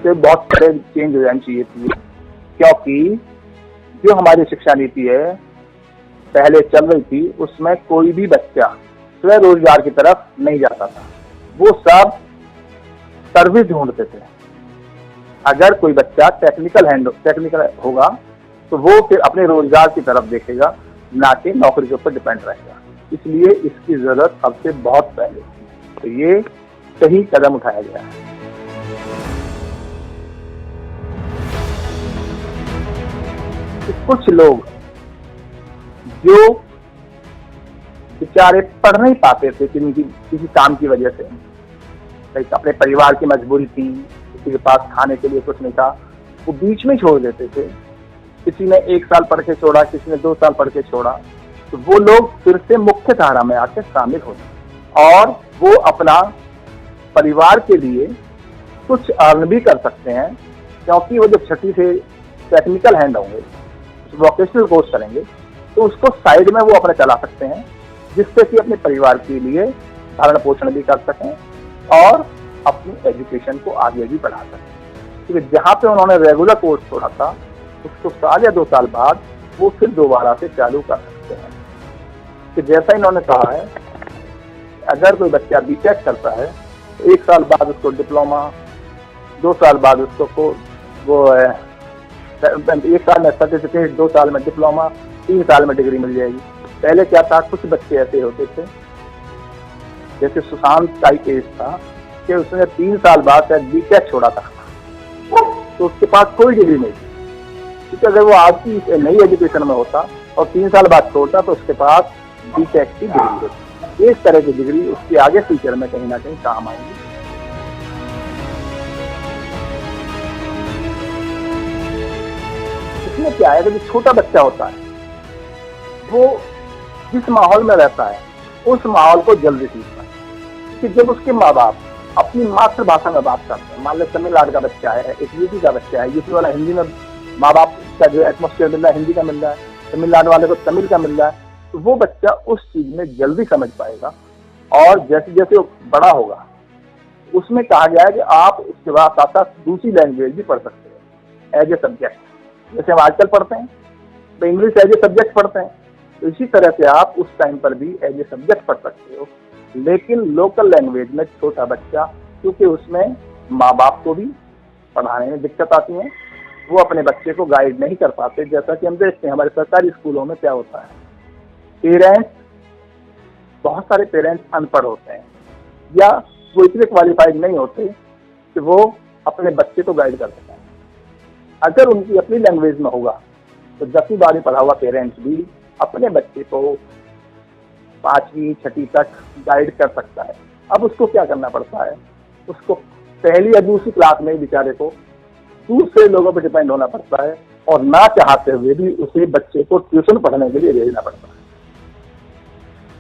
इससे बहुत सारे चेंज हो जानी चाहिए थी, क्योंकि जो हमारी शिक्षा नीति है पहले चल रही थी उसमें कोई भी बच्चा स्वरोजगार की तरफ नहीं जाता था, वो सब सर्विस ढूंढते थे। अगर कोई बच्चा टेक्निकल होगा तो वो फिर अपने रोजगार की तरफ देखेगा, ना कि नौकरी के ऊपर डिपेंड रहेगा। इसलिए इसकी जरूरत अब से बहुत पहले थी, तो ये सही कदम उठाया गया है। कुछ लोग जो बेचारे पढ़ नहीं पाते थे किसी काम की वजह से, अपने परिवार की मजबूरी थी, किसी के पास खाने के लिए कुछ नहीं था, वो बीच में छोड़ देते थे। किसी ने 1 साल पढ़ के छोड़ा, किसी ने 2 साल पढ़ के छोड़ा, तो वो लोग फिर से मुख्य धारा में आके शामिल होते और वो अपना परिवार के लिए कुछ अर्न भी कर सकते हैं, क्योंकि वो जब 6वीं से टेक्निकल हैंड होंगे, वोकेशनल कोर्स करेंगे, तो उसको साइड में वो अपने चला सकते हैं, जिससे कि अपने परिवार के लिए भरण पोषण भी कर सकें और अपनी एजुकेशन को आगे भी बढ़ा सकें। क्योंकि जहाँ पे उन्होंने रेगुलर कोर्स छोड़ा था उसको 1 साल या 2 साल बाद वो फिर दोबारा से चालू कर सकते हैं। कि जैसा इन्होंने कहा है, अगर कोई बच्चा बीटेक करता है तो 1 साल बाद उसको डिप्लोमा, 2 साल बाद उसको 1 साल में सर्टिफिकेट, 2 साल में डिप्लोमा, 3 साल में डिग्री मिल जाएगी। पहले क्या था, कुछ बच्चे ऐसे होते थे, जैसे सुशांत का केस था कि उसने 3 साल बाद शायद बीटेक छोड़ा था, तो उसके पास कोई डिग्री नहीं थी। क्योंकि अगर वो आज की नई एजुकेशन में होता और 3 साल बाद छोड़ता तो उसके पास बीटेक की डिग्री होती। इस तरह की डिग्री उसके आगे फ्यूचर में कहीं ना कहीं काम आएगी। इसमें क्या है कि जो छोटा बच्चा होता है वो जिस माहौल में रहता है उस माहौल को जल्दी सीखता है। कि जब उसके माँ बाप अपनी मातृभाषा में बात करते हैं, मान लो तमिलनाडु का बच्चा है, एक यूपी का बच्चा है, यूपी वाला हिंदी में माँ बाप का जो एटमोस्फेयर मिल रहा है हिंदी का मिल रहा है, तमिलनाडु वाले को तमिल का मिल रहा है, तो वो बच्चा उस चीज में जल्दी समझ पाएगा। और जैसे जैसे वो बड़ा होगा उसमें कहा गया है कि आप उसके बाद साथ साथ दूसरी लैंग्वेज भी पढ़ सकते हैं एज ए सब्जेक्ट। जैसे हम आजकल पढ़ते हैं तो इंग्लिश एज ए सब्जेक्ट पढ़ते हैं, तो इसी तरह से आप उस टाइम पर भी एज ए सब्जेक्ट पढ़ सकते हो। लेकिन लोकल लैंग्वेज में छोटा बच्चा, क्योंकि उसमें माँ बाप को भी पढ़ाने में दिक्कत आती है, वो अपने बच्चे को गाइड नहीं कर पाते। जैसा कि हम देखते हैं हमारे सरकारी स्कूलों में क्या होता है, बहुत सारे पेरेंट्स अनपढ़ होते हैं या वो इतने क्वालिफाइड नहीं होते कि वो अपने बच्चे को गाइड कर सकें। अगर उनकी अपनी लैंग्वेज में होगा तो 10वीं 12वीं पढ़ा हुआ पेरेंट्स भी अपने बच्चे को 5वीं 6वीं तक गाइड कर सकता है। अब उसको क्या करना पड़ता है, उसको पहली या दूसरी क्लास में बेचारे को दूसरे लोगों पर डिपेंड होना पड़ता है और ना चाहते हुए भी उसे बच्चे को ट्यूशन पढ़ने के लिए भेजना पड़ता है,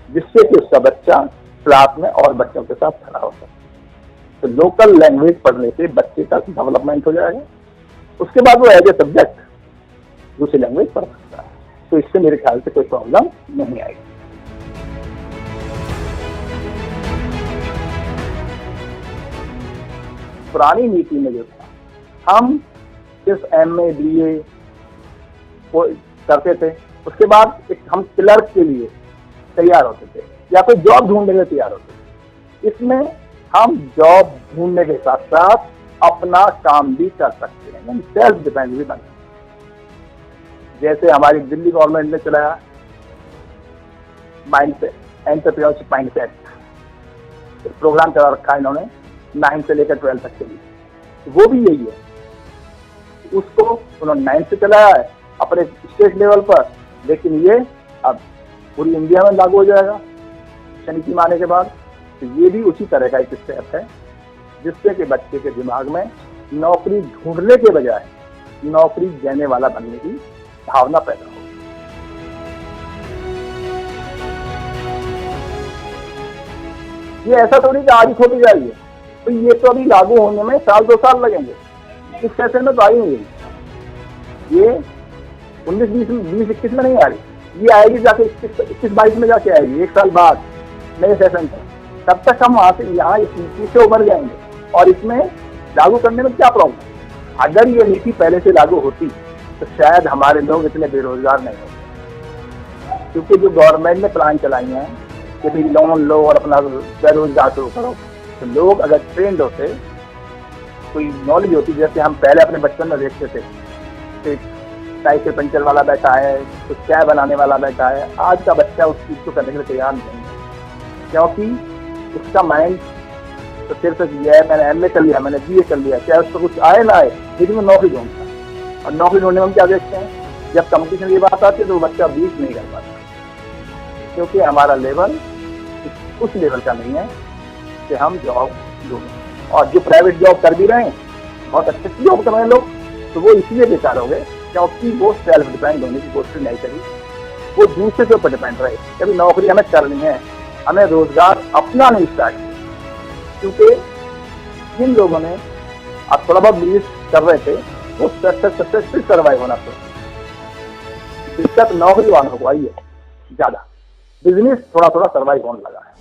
जिससे कि उसका बच्चा क्लास में और बच्चों के साथ खड़ा हो सके। तो लोकल लैंग्वेज पढ़ने से बच्चे का डेवलपमेंट हो जाएगा, उसके बाद वो एज ए सब्जेक्ट दूसरी लैंग्वेज पढ़ सकता है। तो इससे मेरे ख्याल से कोई प्रॉब्लम नहीं आएगी। पुरानी नीति में जो था, हम सिर्फ MA BA को करते थे, उसके बाद हम क्लर्क के लिए तैयार होते थे या कोई जॉब ढूंढने के लिए तैयार होते थे। इसमें हम जॉब ढूंढने के साथ साथ अपना काम भी कर सकते हैं, सेल्फ डिपेंड भी बन सकते हैं। जैसे हमारी दिल्ली गवर्नमेंट ने चलाया माइंडसेट, एंटरप्रेन्योरशिप माइंडसेट प्रोग्राम चला रखा है इन्होंने 9 से लेकर 12 तक के लिए, तो वो भी यही है। उसको उन्होंने 9 से चलाया है अपने स्टेट लेवल पर, लेकिन ये अब पूरी इंडिया में लागू हो जाएगा नीति आने के बाद। तो ये भी उसी तरह का एक स्टेप है, जिससे कि बच्चे के दिमाग में नौकरी ढूंढने के बजाय नौकरी देने वाला बनने की भावना पैदा हो। ये ऐसा थोड़ी कि आज ही खोली जा रही है, तो ये तो अभी लागू होने में 1-2 साल लगेंगे। इस सेशन में तो आई नहीं, ये 19-20-21 में नहीं आ रही, ये आएगी जाके 21-22 में जाके आएगी, 1 साल बाद नए सेशन पर। तब तक हम वहां से यहाँ पीछे उभर जाएंगे और इसमें लागू करने में क्या प्रॉब्लम। अगर ये नीति पहले से लागू होती तो शायद हमारे लोग इतने बेरोजगार नहीं होते, क्योंकि जो गवर्नमेंट ने प्लान चलाई हैं कि भी लोन लो और अपना बेरोजगार शुरू करो, तो लोग अगर ट्रेंड होते, कोई नॉलेज होती, जैसे हम पहले अपने बचपन में देखते थे कि साइकिल पंचर वाला बैठा है, कुछ चाय बनाने वाला बैठा है, आज का बच्चा उस चीज़ को करने के लिए तैयार नहीं है, क्योंकि उसका माइंड तो सिर्फ ये है, मैंने MA कर लिया, मैंने BA कर लिया, चाहे उसको कुछ आए ना आए, लेकिन वो नौकरी ढूंढता। और नौकरी ढूंढने में हम क्या देखते हैं, जब कंपटीशन की बात आती है तो बच्चा बीट नहीं कर पाता, क्योंकि हमारा लेवल उस लेवल का नहीं है कि हम जॉब ढूंढें। और जो प्राइवेट जॉब कर भी रहे हैं, बहुत अच्छे से जॉब कर रहे हैं लोग, तो वो इसलिए बेकार हो गए क्योंकि वो सेल्फ डिपेंड होने की कोशिश नहीं करी, वो दूसरे के ऊपर डिपेंड रहे। कभी नौकरी हमें करनी है, हमें रोजगार अपना नहीं स्टार्ट, क्योंकि जिन लोगों ने अब थोड़ा बहुत बिजनेस कर रहे थे वो सक्सेसफुल सर्वाइव होना था। दिक्कत नौकरी वालों को आई है, ज्यादा बिजनेस थोड़ा थोड़ा सर्वाइव होने लगा है।